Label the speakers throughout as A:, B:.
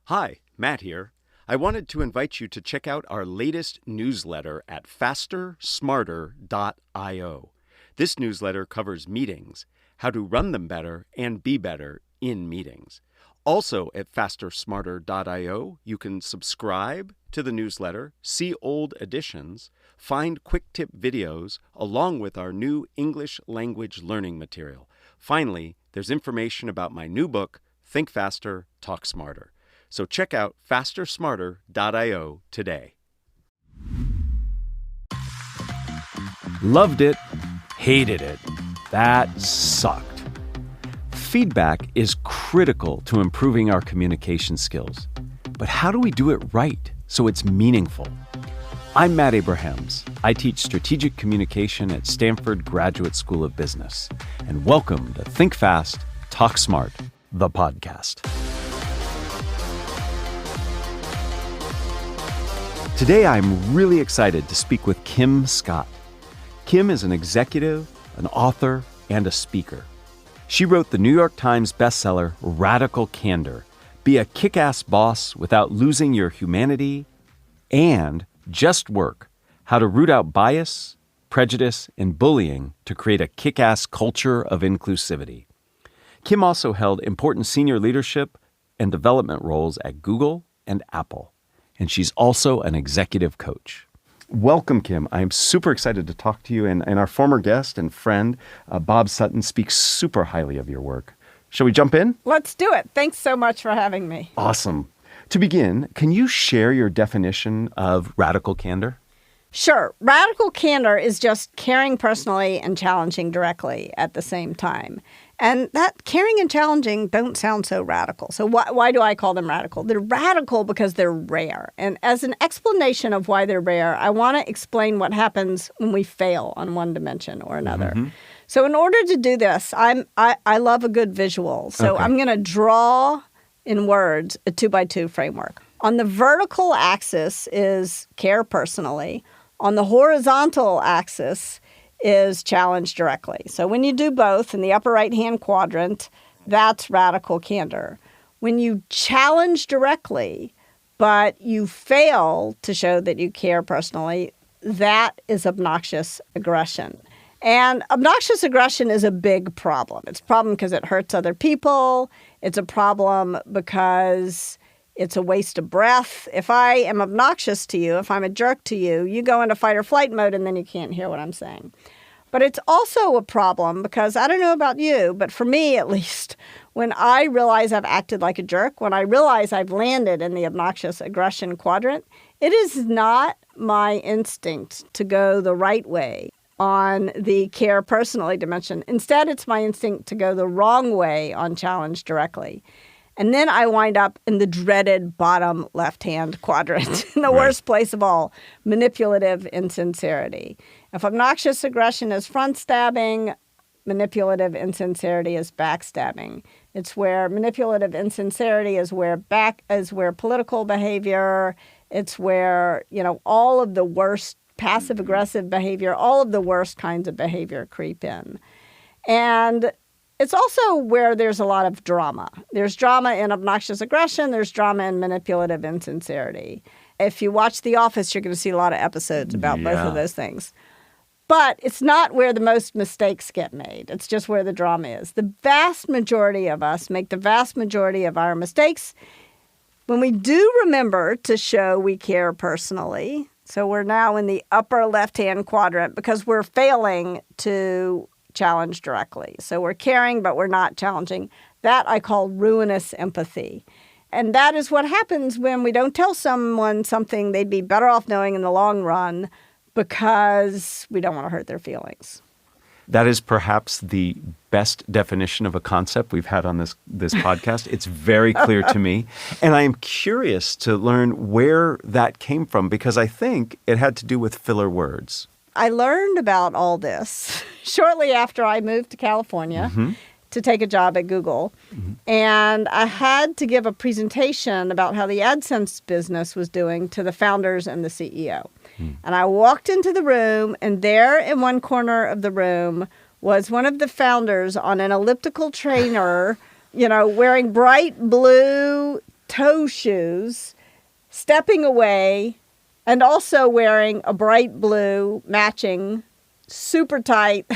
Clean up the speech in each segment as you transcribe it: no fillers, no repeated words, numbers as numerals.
A: Hi, Matt here. I wanted to invite you to check out our latest newsletter at fastersmarter.io. This newsletter covers meetings, how to run them better, and be better in meetings. Also at fastersmarter.io, you can subscribe to the newsletter, see old editions, find quick tip videos, along with our new English language learning material. Finally, there's information about my new book, Think Faster, Talk Smarter. So check out fastersmarter.io today. Loved it, hated it, that sucked. Feedback is critical to improving our communication skills. But how do we do it right so it's meaningful? I'm Matt Abrahams. I teach strategic communication at Stanford Graduate School of Business. And welcome to Think Fast, Talk Smart, the podcast. Today, I'm really excited to speak with Kim Scott. Kim is an executive, an author, and a speaker. She wrote the New York Times bestseller, Radical Candor, Be a Kick-Ass Boss Without Losing Your Humanity, and Just Work, How to Root Out Bias, Prejudice, and Bullying to Create a Kick-Ass Culture of Inclusivity. Kim also held important senior leadership and development roles at Google and Apple. And she's also an executive coach. Welcome, Kim. I'm super excited to talk to you. And our former guest and friend, Bob Sutton, speaks super highly of your work. Shall we jump in?
B: Let's do it. Thanks so much for having me.
A: Awesome. To begin, can you share your definition of radical candor?
B: Sure. Radical candor is just caring personally and challenging directly at the same time. And that caring and challenging don't sound so radical. So why do I call them radical? They're radical because they're rare. And as an explanation of why they're rare, I want to explain what happens when we fail on one dimension or another. Mm-hmm. So in order to do this, I love a good visual. So I'm going to draw in words a 2x2 framework. On the vertical axis is care personally. On the horizontal axis is challenge directly. So when you do both in the upper right-hand quadrant, that's radical candor. When you challenge directly, but you fail to show that you care personally, that is obnoxious aggression. And obnoxious aggression is a big problem. It's a problem because it hurts other people. It's a problem because it's a waste of breath. If I am obnoxious to you, if I'm a jerk to you, you go into fight or flight mode and then you can't hear what I'm saying. But it's also a problem because I don't know about you, but for me at least, when I realize I've acted like a jerk, when I realize I've landed in the obnoxious aggression quadrant, it is not my instinct to go the right way on the care personally dimension. Instead, it's my instinct to go the wrong way on challenge directly. And then I wind up in the dreaded bottom left-hand quadrant, in the worst place of all, manipulative insincerity. If obnoxious aggression is front stabbing, manipulative insincerity is backstabbing. It's where manipulative insincerity is where political behavior, it's where, all of the worst passive-aggressive behavior, all of the worst kinds of behavior creep in. And it's also where there's a lot of drama. There's drama in obnoxious aggression. There's drama in manipulative insincerity. If you watch The Office, you're going to see a lot of episodes about both of those things. But it's not where the most mistakes get made. It's just where the drama is. The vast majority of us make the vast majority of our mistakes when we do remember to show we care personally. So we're now in the upper left-hand quadrant because we're failing to challenge directly. So we're caring, but we're not challenging. That I call ruinous empathy. And that is what happens when we don't tell someone something they'd be better off knowing in the long run because we don't want to hurt their feelings.
A: That is perhaps the best definition of a concept we've had on this podcast. It's very clear to me. And I am curious to learn where that came from because I think it had to do with filler words.
B: I learned about all this shortly after I moved to California to take a job at Google. And I had to give a presentation about how the AdSense business was doing to the founders and the CEO. And I walked into the room, and there in one corner of the room was one of the founders on an elliptical trainer, wearing bright blue toe shoes, stepping away, and also wearing a bright blue matching, super tight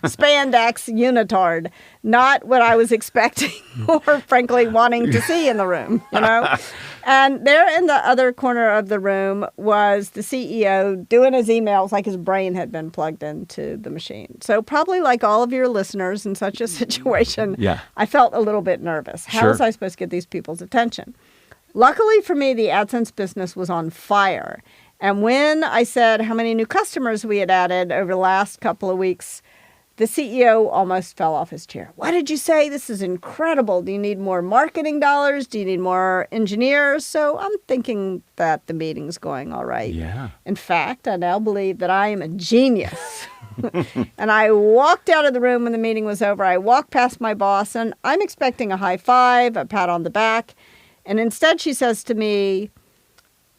B: spandex unitard. Not what I was expecting or frankly wanting to see in the room, you know? And there in the other corner of the room was the CEO doing his emails like his brain had been plugged into the machine. So probably like all of your listeners in such a situation, I felt a little bit nervous. How was I supposed to get these people's attention? Luckily for me, the AdSense business was on fire. And when I said how many new customers we had added over the last couple of weeks, the CEO almost fell off his chair. What did you say? This is incredible. Do you need more marketing dollars? Do you need more engineers? So I'm thinking that the meeting's going all right.
A: Yeah.
B: In fact, I now believe that I am a genius. And I walked out of the room when the meeting was over. I walked past my boss, and I'm expecting a high five, a pat on the back. And instead she says to me,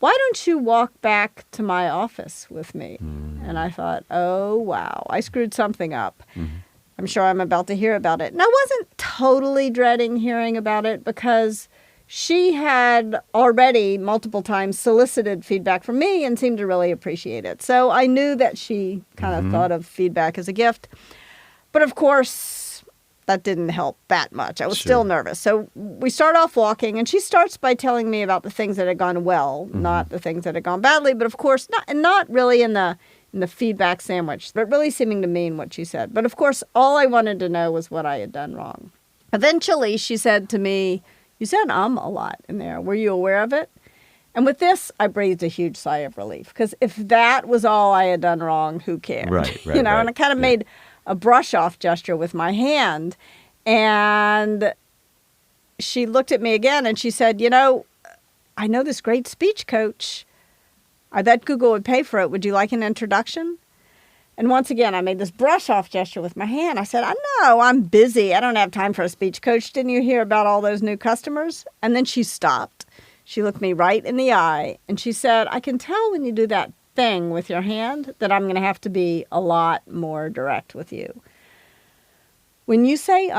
B: why don't you walk back to my office with me? And I thought, oh, wow, I screwed something up. I'm sure I'm about to hear about it. And I wasn't totally dreading hearing about it because she had already multiple times solicited feedback from me and seemed to really appreciate it. So I knew that she kind of thought of feedback as a gift. But of course, that didn't help that much. I was still nervous. So we start off walking, and she starts by telling me about the things that had gone well, not the things that had gone badly. But of course, not really in the feedback sandwich, but really seeming to mean what she said. But of course, all I wanted to know was what I had done wrong. Eventually, she said to me, you said a lot in there. Were you aware of it? And with this, I breathed a huge sigh of relief, because if that was all I had done wrong, who cared?
A: Right,
B: And I kind of made a brush-off gesture with my hand. And she looked at me again and she said, you know, I know this great speech coach. I bet Google would pay for it. Would you like an introduction? And once again, I made this brush-off gesture with my hand. I said, I know, I'm busy. I don't have time for a speech coach. Didn't you hear about all those new customers? And then she stopped. She looked me right in the eye and she said, I can tell when you do that thing with your hand that I'm going to have to be a lot more direct with you. When you say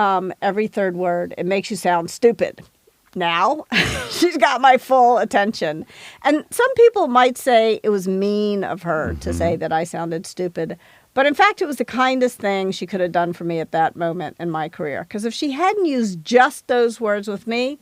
B: every third word, it makes you sound stupid. Now, she's got my full attention. And some people might say it was mean of her to say that I sounded stupid. But in fact, it was the kindest thing she could have done for me at that moment in my career. Because if she hadn't used just those words with me,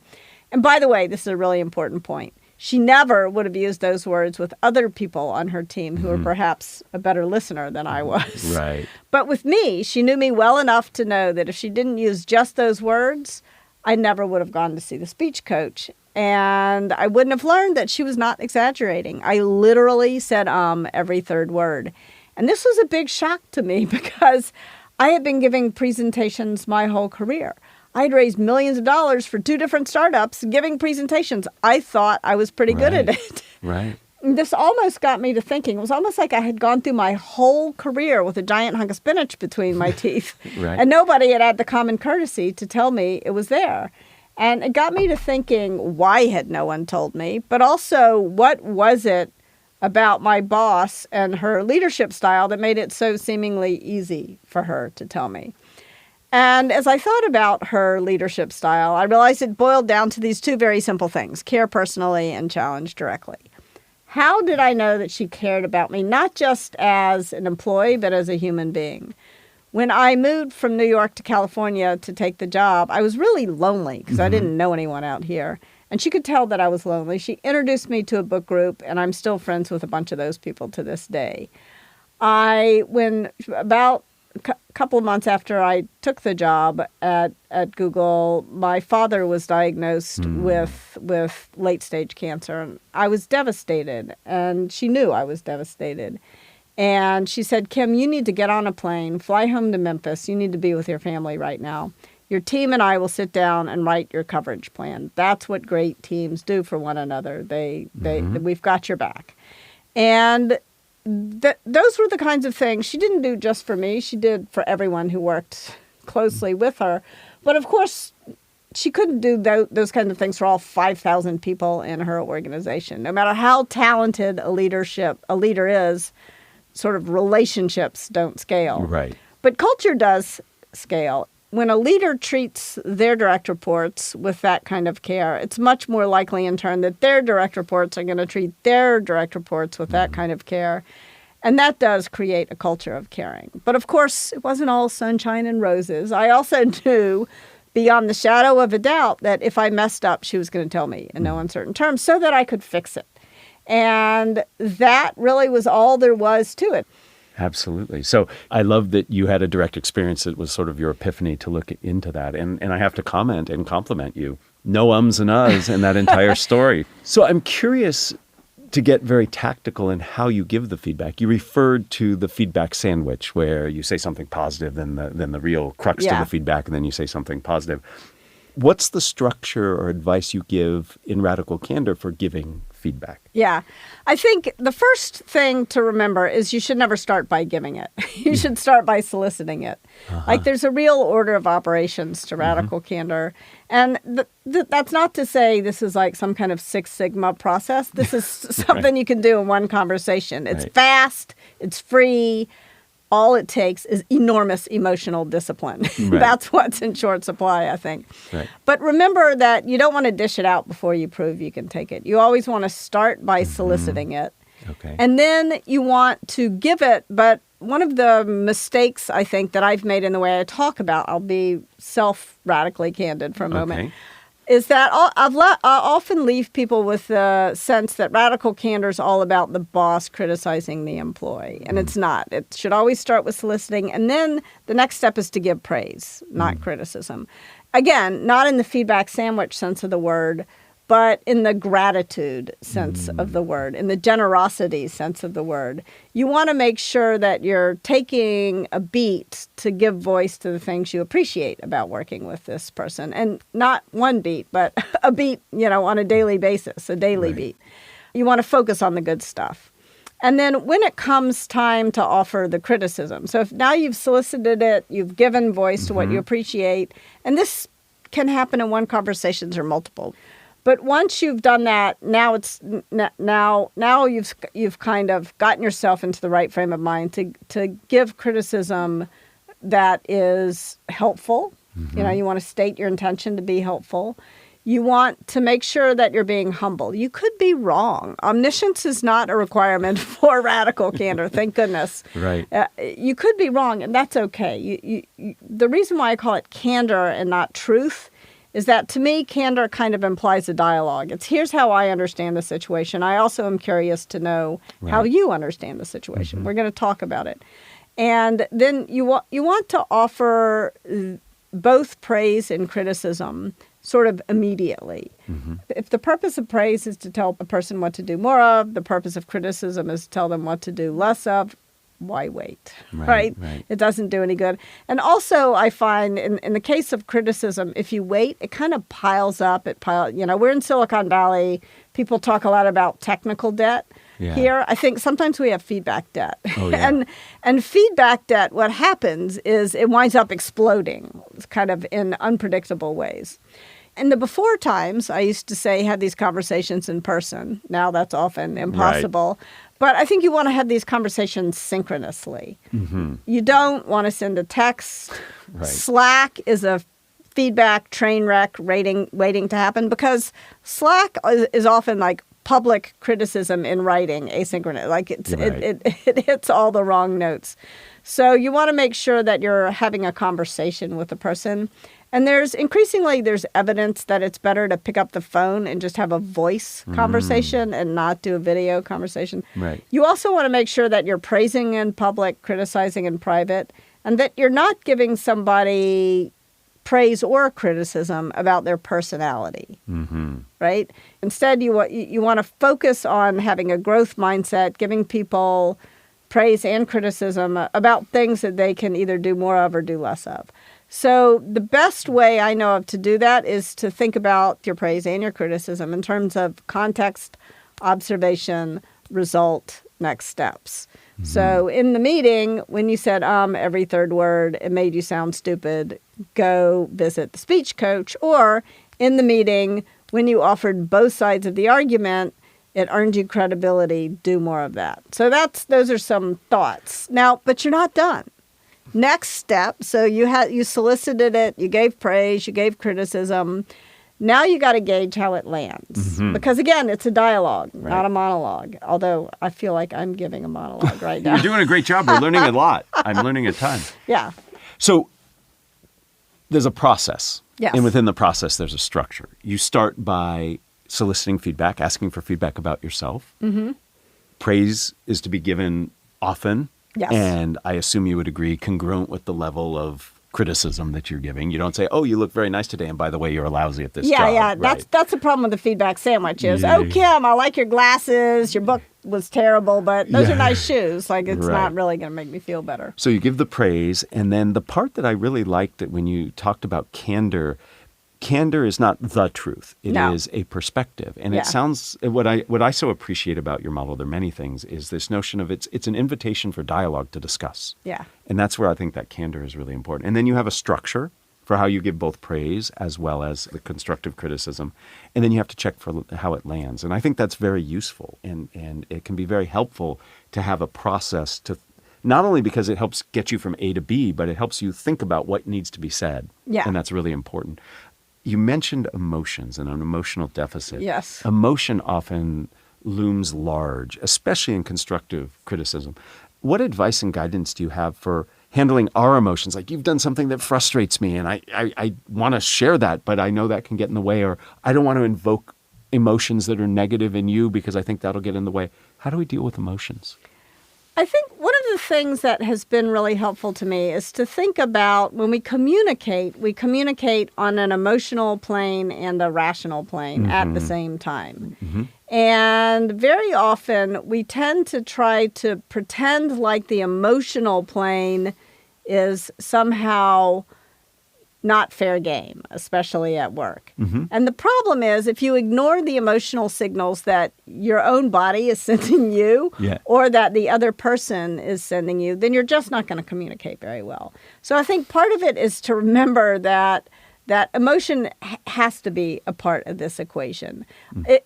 B: and by the way, this is a really important point, she never would have used those words with other people on her team who were perhaps a better listener than I was.
A: Right.
B: But with me, she knew me well enough to know that if she didn't use just those words, I never would have gone to see the speech coach. And I wouldn't have learned that she was not exaggerating. I literally said every third word. And this was a big shock to me because I had been giving presentations my whole career. I had raised millions of dollars for 2 different startups giving presentations. I thought I was pretty good at it.
A: Right.
B: This almost got me to thinking. It was almost like I had gone through my whole career with a giant hunk of spinach between my teeth.
A: Right.
B: And nobody had the common courtesy to tell me it was there. And it got me to thinking, why had no one told me? But also, what was it about my boss and her leadership style that made it so seemingly easy for her to tell me? And as I thought about her leadership style, I realized it boiled down to these 2 very simple things: care personally and challenge directly. How did I know that she cared about me, not just as an employee, but as a human being? When I moved from New York to California to take the job, I was really lonely because I didn't know anyone out here. And she could tell that I was lonely. She introduced me to a book group, and I'm still friends with a bunch of those people to this day. When about a couple of months after I took the job at Google, my father was diagnosed with late-stage cancer. And I was devastated, and she knew I was devastated. And she said, Kim, you need to get on a plane, fly home to Memphis. You need to be with your family right now. Your team and I will sit down and write your coverage plan. That's what great teams do for one another. We've got your back. And those were the kinds of things she didn't do just for me. She did for everyone who worked closely with her. But of course, she couldn't do those kinds of things for all 5,000 people in her organization. No matter how talented a leader is, sort of relationships don't scale.
A: Right.
B: But culture does scale. when a leader treats their direct reports with that kind of care, it's much more likely in turn that their direct reports are going to treat their direct reports with that kind of care. And that does create a culture of caring. But of course, it wasn't all sunshine and roses. I also knew beyond the shadow of a doubt that if I messed up, she was going to tell me in no uncertain terms so that I could fix it. And that really was all there was to it.
A: Absolutely. So I love that you had a direct experience that was sort of your epiphany to look into that. And I have to comment and compliment you. No ums and uhs in that entire story. So I'm curious to get very tactical in how you give the feedback. You referred to the feedback sandwich where you say something positive, then the real crux to the feedback, and then you say something positive. What's the structure or advice you give in Radical Candor for giving feedback?
B: Yeah. I think the first thing to remember is you should never start by giving it. You should start by soliciting it. Like there's a real order of operations to Radical Candor. And that's not to say this is like some kind of Six Sigma process. This is something you can do in one conversation. It's fast. It's free. All it takes is enormous emotional discipline. That's what's in short supply, I think. But remember that you don't want to dish it out before you prove you can take it. You always want to start by soliciting it. And then you want to give it. But one of the mistakes, I think, that I've made in the way I talk about, I'll be self-radically candid for a moment, is that I often leave people with the sense that Radical Candor is all about the boss criticizing the employee. And it's not. It should always start with soliciting. And then the next step is to give praise, not criticism. Again, not in the feedback sandwich sense of the word, but in the gratitude sense of the word, in the generosity sense of the word. You want to make sure that you're taking a beat to give voice to the things you appreciate about working with this person. And not one beat, but a beat, on a daily basis, a daily beat. You want to focus on the good stuff. And then when it comes time to offer the criticism, so if now you've solicited it, you've given voice to what you appreciate, and this can happen in one conversation or multiple. But once you've done that, now you've kind of gotten yourself into the right frame of mind to give criticism that is helpful. You want to state your intention to be helpful. You want to make sure that you're being humble. You could be wrong. Omniscience is not a requirement for Radical Candor, thank goodness. You could be wrong, and that's okay. The reason why I call it candor and not truth is that, to me, candor kind of implies a dialogue. It's here's how I understand the situation. I also am curious to know how you understand the situation. We're going to talk about it. And then you want to offer both praise and criticism sort of immediately. If the purpose of praise is to tell a person what to do more of, the purpose of criticism is to tell them what to do less of, why wait, right? It doesn't do any good. And also, I find in the case of criticism, if you wait, it kind of piles up. We're in Silicon Valley. People talk a lot about technical debt. Here, I think sometimes we have feedback debt. And feedback debt, what happens is it winds up exploding kind of in unpredictable ways. In the before times, I used to say had these conversations in person. Now that's often impossible. But I think you want to have these conversations synchronously. You don't want to send a text. Slack is a feedback train wreck waiting to happen because Slack is often like public criticism in writing, asynchronous. Like it hits all the wrong notes. So you want to make sure that you're having a conversation with the person. And there's evidence that it's better to pick up the phone and just have a voice conversation and not do a video conversation. You also want to make sure that you're praising in public, criticizing in private, and that you're not giving somebody praise or criticism about their personality, right? Instead, you want to focus on having a growth mindset, giving people praise and criticism about things that they can either do more of or do less of. So the best way I know of to do that is to think about your praise and your criticism in terms of context, observation, result, next steps. So in the meeting, when you said every third word, it made you sound stupid, go visit the speech coach. Or in the meeting, when you offered both sides of the argument, it earned you credibility, do more of that. So those are some thoughts. Now, but you're not done. Next step. So you solicited it, you gave praise, you gave criticism. Now you got to gauge how it lands. Because again, it's a dialogue, not a monologue. Although I feel like I'm giving a monologue right now.
A: You're doing a great job. We're learning a lot. I'm learning a ton.
B: Yeah.
A: So there's a process.
B: Yes.
A: And within the process, there's a structure. You start by soliciting feedback, asking for feedback about yourself. Praise is to be given often.
B: Yes.
A: And I assume you would agree, congruent with the level of criticism that you're giving. You don't say, oh, you look very nice today, and by the way, you're lousy at this job.
B: Yeah.
A: Right.
B: That's the problem with the feedback sandwich is,
A: Yeah.
B: oh, Kim, I like your glasses. Your book was terrible, but those are nice shoes. Like, it's not really going to make me feel better.
A: So you give the praise, and then the part that I really liked that when you talked about candor is not the truth. It is a perspective. And it sounds, what I so appreciate about your model, there are many things, is this notion of it's an invitation for dialogue to discuss.
B: Yeah.
A: And that's where I think that candor is really important. And then you have a structure for how you give both praise as well as the constructive criticism. And then you have to check for how it lands. And I think that's very useful. And it can be very helpful to have a process to, not only because it helps get you from A to B, but it helps you think about what needs to be said.
B: Yeah.
A: And that's really important. You mentioned emotions and an emotional deficit.
B: Yes.
A: Emotion often looms large, especially in constructive criticism. What advice and guidance do you have for handling our emotions? Like, you've done something that frustrates me, and I want to share that, but I know that can get in the way, or I don't want to invoke emotions that are negative in you because I think that'll get in the way. How do we deal with emotions?
B: I think one of the things that has been really helpful to me is to think about when we communicate on an emotional plane and a rational plane at the same time. And very often we tend to try to pretend like the emotional plane is somehow not fair game, especially at work. And the problem is, if you ignore the emotional signals that your own body is sending you or that the other person is sending you, then you're just not going to communicate very well. So I think part of it is to remember that emotion has to be a part of this equation.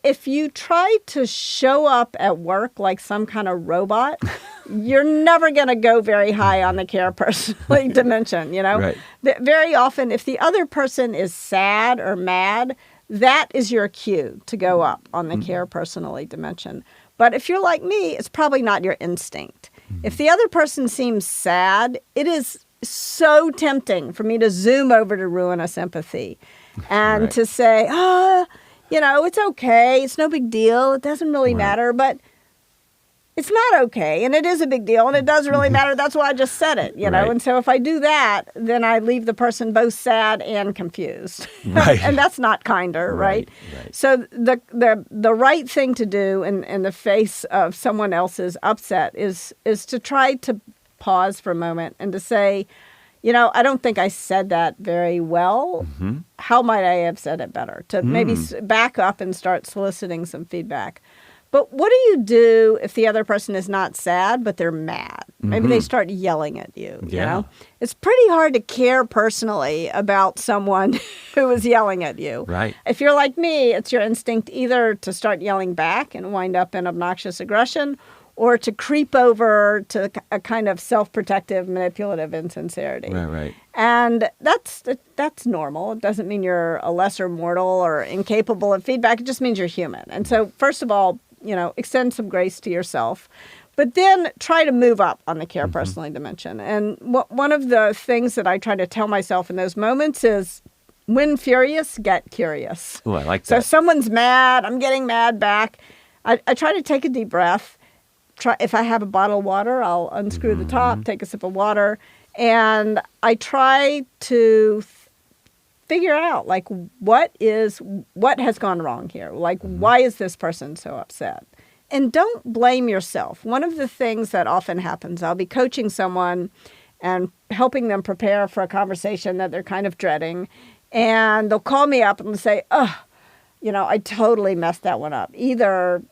B: If you try to show up at work like some kind of robot, you're never going to go very high on the care personally dimension, you know?
A: Right.
B: Very often, if the other person is sad or mad, that is your cue to go up on the care personally dimension. But if you're like me, it's probably not your instinct. If the other person seems sad, it is so tempting for me to zoom over to ruinous empathy and to say, it's okay. It's no big deal. It doesn't really matter. But it's not okay. And it is a big deal. And it does really matter. That's why I just said it, you know. And so if I do that, then I leave the person both sad and confused. And that's not kinder, right? So the right thing to do in the face of someone else's upset is to try to pause for a moment and to say, I don't think I said that very well. How might I have said it better? To maybe back up and start soliciting some feedback. But what do you do if the other person is not sad, but they're mad? Maybe they start yelling at you, you know? It's pretty hard to care personally about someone who is yelling at you.
A: Right.
B: If you're like me, it's your instinct either to start yelling back and wind up in obnoxious aggression, or to creep over to a kind of self-protective, manipulative insincerity.
A: Right.
B: And that's normal. It doesn't mean you're a lesser mortal or incapable of feedback. It just means you're human. And so, first of all, extend some grace to yourself. But then try to move up on the care personally dimension. And one of the things that I try to tell myself in those moments is, when furious, get curious.
A: Oh, I like that.
B: So if someone's mad, I'm getting mad back. I try to take a deep breath. If I have a bottle of water, I'll unscrew the top, take a sip of water, and I try to figure out, like, what has gone wrong here? Like, why is this person so upset? And don't blame yourself. One of the things that often happens, I'll be coaching someone and helping them prepare for a conversation that they're kind of dreading, and they'll call me up and say, I totally messed that one up. Either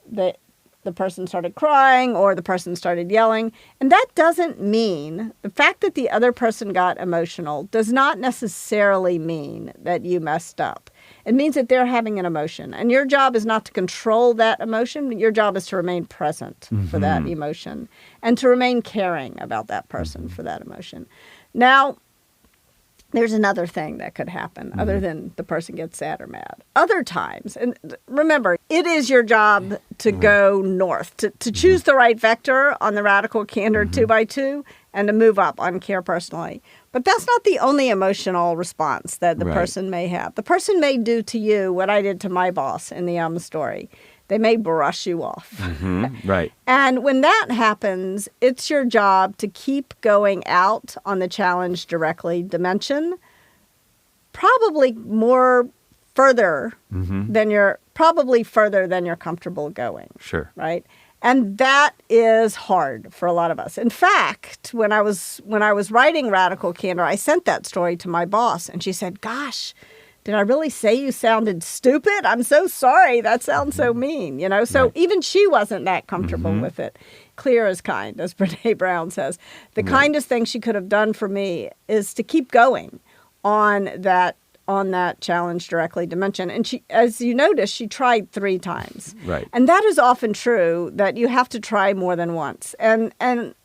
B: the person started crying or the person started yelling. And that doesn't mean, the fact that the other person got emotional does not necessarily mean that you messed up. It means that they're having an emotion. And your job is not to control that emotion. Your job is to remain present for that emotion and to remain caring about that person for that emotion. Now, there's another thing that could happen other than the person gets sad or mad. Other times, and remember, it is your job to go north, to choose the right vector on the radical candor 2x2 and to move up on care personally. But that's not the only emotional response that the person may have. The person may do to you what I did to my boss in the story. They may brush you off.
A: Right.
B: And when that happens, it's your job to keep going out on the challenge directly dimension, probably further than you're comfortable going.
A: Sure.
B: Right. And that is hard for a lot of us. In fact, when I was writing Radical Candor, I sent that story to my boss, and she said, "Gosh, did I really say you sounded stupid? I'm so sorry. That sounds so mean." So even she wasn't that comfortable with it. Clear as kind, as Brene Brown says. The kindest thing she could have done for me is to keep going on that challenge directly dimension. And she, as you notice, she tried 3 times.
A: Right.
B: And that is often true, that you have to try more than once. And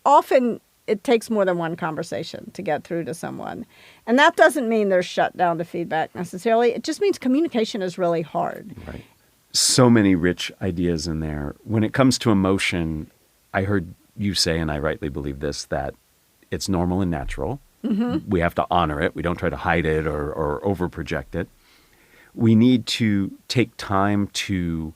B: often it takes more than one conversation to get through to someone. And that doesn't mean they're shut down to feedback necessarily. It just means communication is really hard.
A: Right. So many rich ideas in there. When it comes to emotion, I heard you say, and I rightly believe this, that it's normal and natural. We have to honor it. We don't try to hide it or over-project it. We need to take time to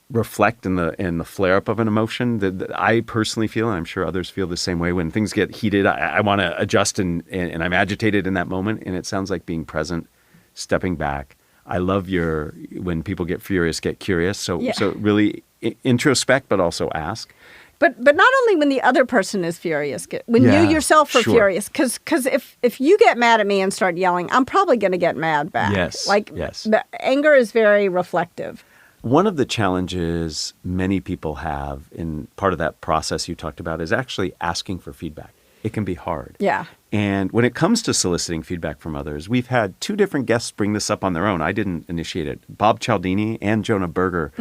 A: reflect in the flare-up of an emotion. That I personally feel, and I'm sure others feel the same way, when things get heated, I want to adjust and I'm agitated in that moment. And it sounds like being present, stepping back. I love when people get furious, get curious. So really introspect, but also ask.
B: But not only when the other person is furious, when you yourself are furious. Because if you get mad at me and start yelling, I'm probably going to get mad back.
A: Yes.
B: Anger is very reflective.
A: One of the challenges many people have in part of that process you talked about is actually asking for feedback. It can be hard.
B: Yeah.
A: And when it comes to soliciting feedback from others, we've had 2 different guests bring this up on their own. I didn't initiate it. Bob Cialdini and Jonah Berger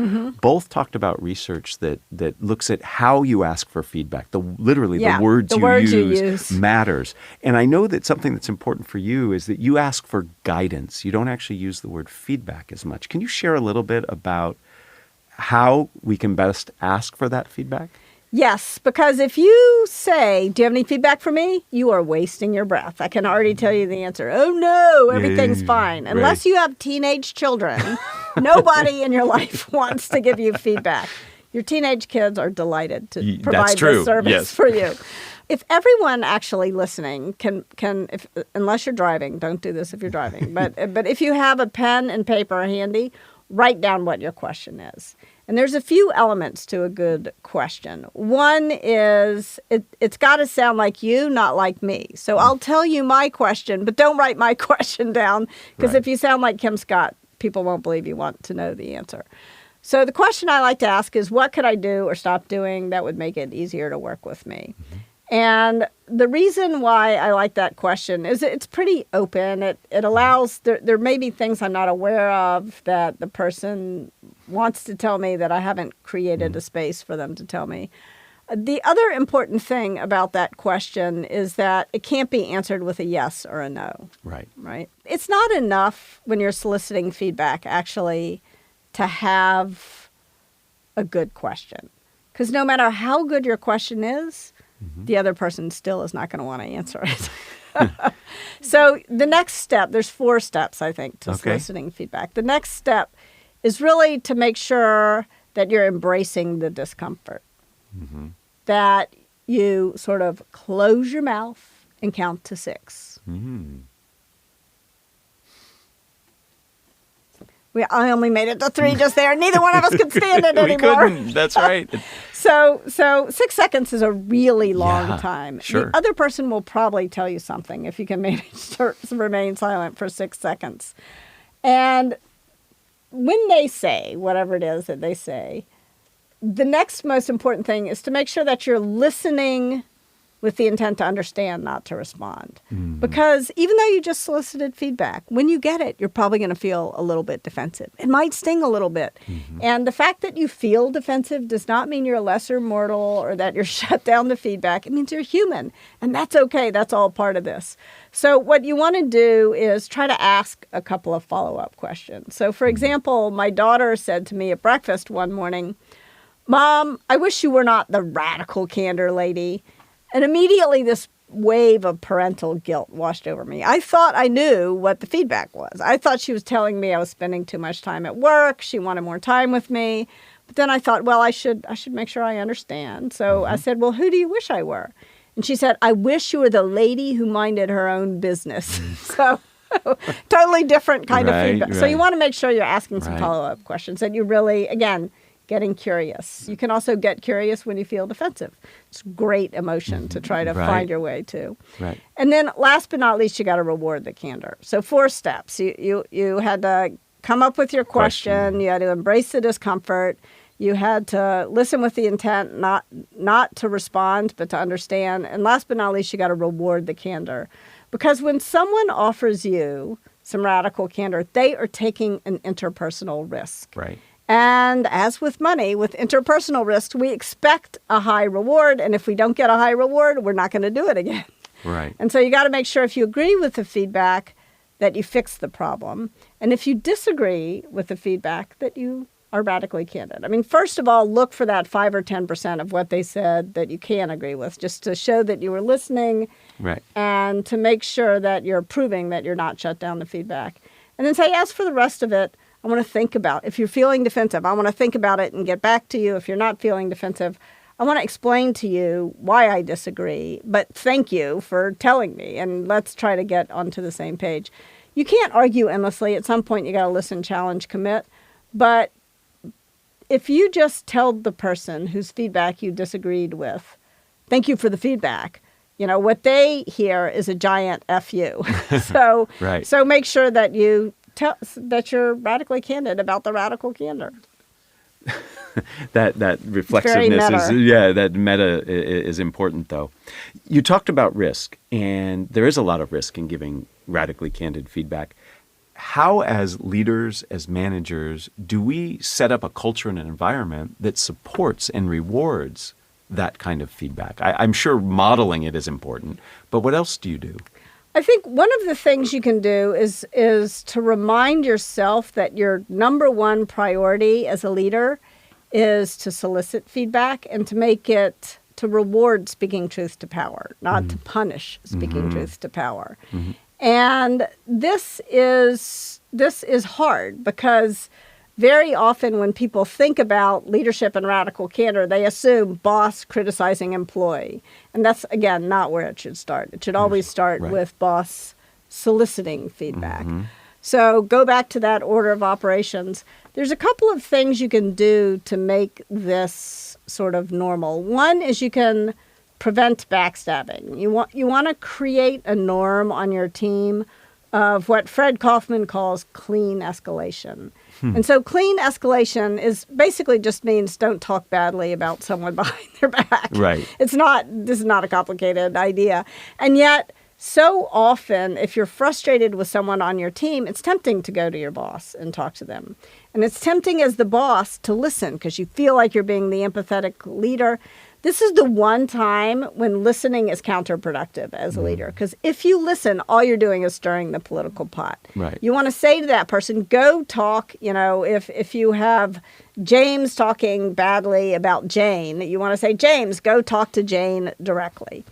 A: both talked about research that looks at how you ask for feedback. The words you use matters. And I know that something that's important for you is that you ask for guidance. You don't actually use the word feedback as much. Can you share a little bit about how we can best ask for that feedback?
B: Yes, because if you say, "Do you have any feedback for me?" you are wasting your breath. I can already tell you the answer. Oh, no, everything's fine. Unless you have teenage children, nobody in your life wants to give you feedback. Your teenage kids are delighted to provide this service for you. If everyone actually listening can unless you're driving, don't do this if you're driving, but if you have a pen and paper handy, write down what your question is. And there's a few elements to a good question. One is it's got to sound like you, not like me. So I'll tell you my question, but don't write my question down, because if you sound like Kim Scott, people won't believe you want to know the answer. So the question I like to ask is, what could I do or stop doing that would make it easier to work with me? And the reason why I like that question is it's pretty open. It allows, there may be things I'm not aware of that the person wants to tell me that I haven't created a space for them to tell me. The other important thing about that question is that it can't be answered with a yes or a no. Right. It's not enough when you're soliciting feedback actually to have a good question. Because no matter how good your question is, the other person still is not going to want to answer it. So the next step, there's 4 steps, I think, to soliciting feedback. The next step is really to make sure that you're embracing the discomfort, that you sort of close your mouth and count to 6. I only made it to 3 just there. Neither one of us could stand it anymore.
A: We couldn't. That's right.
B: So 6 seconds is a really long time.
A: Sure.
B: The other person will probably tell you something if you can manage to remain silent for 6 seconds. And when they say whatever it is that they say, the next most important thing is to make sure that you're listening with the intent to understand, not to respond. Because even though you just solicited feedback, when you get it, you're probably going to feel a little bit defensive. It might sting a little bit. And the fact that you feel defensive does not mean you're a lesser mortal or that you're shut down to feedback. It means you're human. And that's okay. That's all part of this. So what you want to do is try to ask a couple of follow-up questions. So, for example, my daughter said to me at breakfast one morning, "Mom, I wish you were not the radical candor lady." And immediately this wave of parental guilt washed over me. I thought I knew what the feedback was. I thought she was telling me I was spending too much time at work. She wanted more time with me. But then I thought, well, I should make sure I understand. So I said, well, who do you wish I were? And she said, I wish you were the lady who minded her own business. So totally different kind of feedback. So you want to make sure you're asking some follow-up questions and you really, again, getting curious. You can also get curious when you feel defensive. It's a great emotion to try to find your way to. And then last but not least, you got to reward the candor. So 4 steps. You had to come up with your question. You had to embrace the discomfort. You had to listen with the intent, not to respond, but to understand. And last but not least, you got to reward the candor. Because when someone offers you some radical candor, they are taking an interpersonal risk. And as with money, with interpersonal risks, we expect a high reward. And if we don't get a high reward, we're not going to do it again. And so you got to make sure if you agree with the feedback that you fix the problem. And if you disagree with the feedback, that you are radically candid. I mean, first of all, look for that 5 or 10% of what they said that you can agree with, just to show that you were listening and to make sure that you're proving that you're not shut down the feedback. And then say, as for the rest of it, I want to think about, if you're feeling defensive, I want to think about it and get back to you. If you're not feeling defensive, I want to explain to you why I disagree, but thank you for telling me, and let's try to get onto the same page. You can't argue endlessly. At some point, you got to listen, challenge, commit. But if you just tell the person whose feedback you disagreed with, thank you for the feedback, you know, what they hear is a giant F you. So make sure that that you're radically candid about the radical candor.
A: that reflexiveness is that meta is important, though. You talked about risk, and there is a lot of risk in giving radically candid feedback. How, as leaders, as managers, do we set up a culture and an environment that supports and rewards that kind of feedback? I'm sure modeling it is important, but what else do you do?
B: I think one of the things you can do is to remind yourself that your number one priority as a leader is to solicit feedback and to make it, to reward speaking truth to power, not to punish speaking truth to power. And this is hard because very often when people think about leadership and radical candor, they assume boss criticizing employee. And that's, again, not where it should start. It should always start with boss soliciting feedback. So go back to that order of operations. There's a couple of things you can do to make this sort of normal. One is you can prevent backstabbing. You want to create a norm on your team of what Fred Kaufman calls clean escalation. And so clean escalation is basically just means don't talk badly about someone behind their back. This is not a complicated idea. And yet, so often, if you're frustrated with someone on your team, it's tempting to go to your boss and talk to them. And it's tempting as the boss to listen because you feel like you're being the empathetic leader. This is the one time when listening is counterproductive as a leader. Because if you listen, all you're doing is stirring the political pot. You want to say to that person, go talk, you know, if you have James talking badly about Jane, you want to say, James, go talk to Jane directly.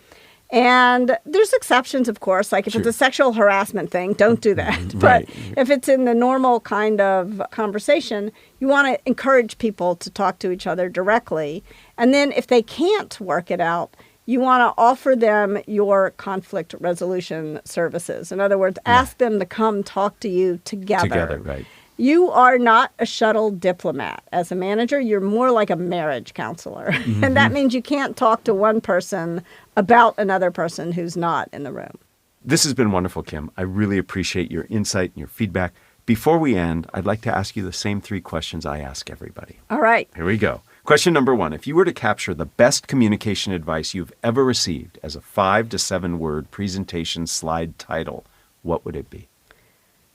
B: And there's exceptions, of course, like if it's a sexual harassment thing, don't do that. But if it's in the normal kind of conversation, you want to encourage people to talk to each other directly. And then if they can't work it out, you want to offer them your conflict resolution services. In other words, ask them to come talk to you together. You are not a shuttle diplomat. As a manager, you're more like a marriage counselor. And that means you can't talk to one person about another person who's not in the room.
A: This has been wonderful, Kim. I really appreciate your insight and your feedback. Before we end, I'd like to ask you the same 3 questions I ask everybody.
B: All right.
A: Here we go. Question number 1. If you were to capture the best communication advice you've ever received as a 5 to 7 word presentation slide title, what would it be?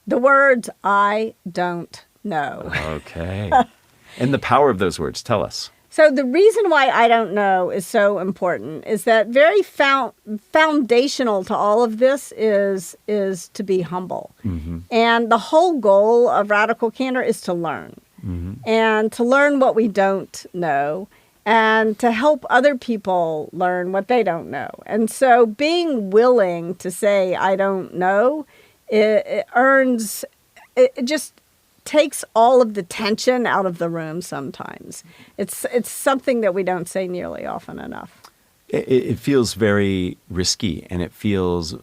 B: The words, I don't know.
A: Okay. And the power of those words, tell us.
B: So the reason why I don't know is so important is that very foundational to all of this is to be humble. Mm-hmm. And the whole goal of Radical Candor is to learn. Mm-hmm. And to learn what we don't know and to help other people learn what they don't know. And so being willing to say, I don't know, it just takes all of the tension out of the room sometimes. It's something that we don't say nearly often enough.
A: It feels very risky, and it feels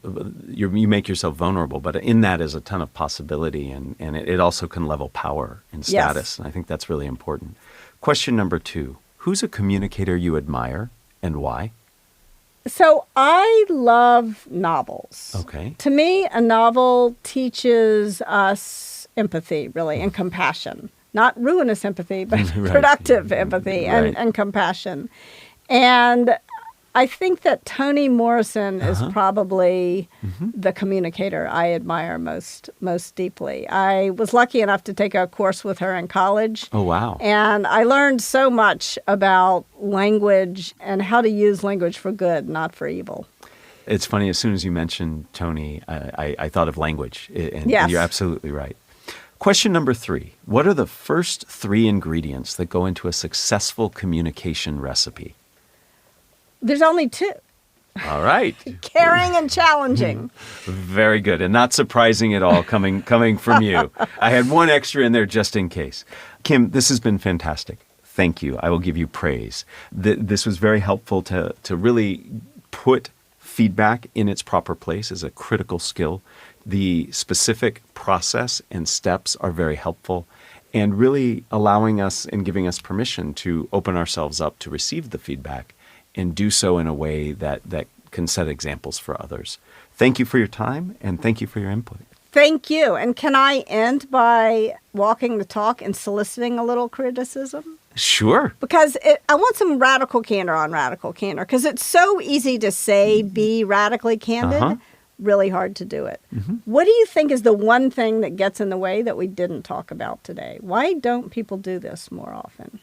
A: you make yourself vulnerable, but in that is a ton of possibility, and it also can level power and status. Yes. And I think that's really important. Question number 2, who's a communicator you admire and why?
B: So I love novels.
A: Okay.
B: To me, a novel teaches us empathy, really, and compassion. Not ruinous empathy, but right. Productive empathy and compassion. And I think that Toni Morrison is probably the communicator I admire most deeply. I was lucky enough to take a course with her in college.
A: Oh, wow.
B: And I learned so much about language and how to use language for good, not for evil.
A: It's funny, as soon as you mentioned Toni, I thought of language, and
B: yes.
A: You're absolutely right. Question number 3, what are the first 3 ingredients that go into a successful communication recipe?
B: There's only 2.
A: All right.
B: Caring and challenging.
A: Very good. And not surprising at all coming from you. I had one extra in there just in case. Kim, this has been fantastic. Thank you. I will give you praise. This was very helpful to really put feedback in its proper place as a critical skill. The specific process and steps are very helpful, and really allowing us and giving us permission to open ourselves up to receive the feedback and do so in a way that can set examples for others. Thank you for your time, and thank you for your input.
B: Thank you. And can I end by walking the talk and soliciting a little criticism?
A: Sure.
B: Because I want some radical candor on Radical Candor, because it's so easy to say, be radically candid, really hard to do it. Mm-hmm. What do you think is the one thing that gets in the way that we didn't talk about today? Why don't people do this more often?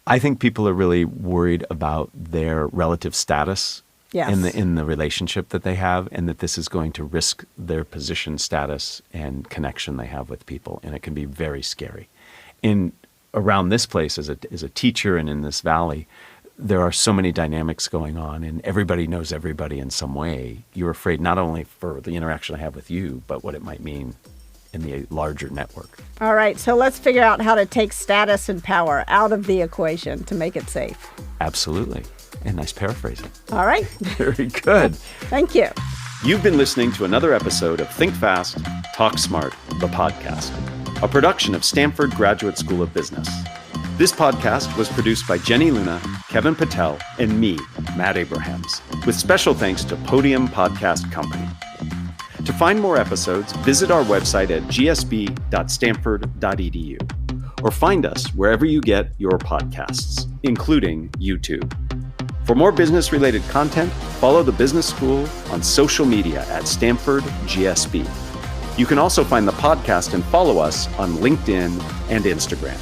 A: I think people are really worried about their relative status in the relationship that they have, and that this is going to risk their position, status, and connection they have with people, and it can be very scary. Around this place, as a teacher and in this valley, there are so many dynamics going on, and everybody knows everybody in some way. You're afraid not only for the interaction I have with you, but what it might mean in the larger network. All
B: right, so let's figure out how to take status and power out of the equation to make it safe.
A: Absolutely. And nice paraphrasing.
B: All right.
A: Very good.
B: Thank you.
A: You've been listening to another episode of Think Fast, Talk Smart, the podcast, a production of Stanford Graduate School of Business. This podcast was produced by Jenny Luna, Kevin Patel, and me, Matt Abrahams, with special thanks to Podium Podcast Company. To find more episodes, visit our website at gsb.stanford.edu or find us wherever you get your podcasts, including YouTube. For more business-related content, follow the Business School on social media at Stanford GSB. You can also find the podcast and follow us on LinkedIn and Instagram.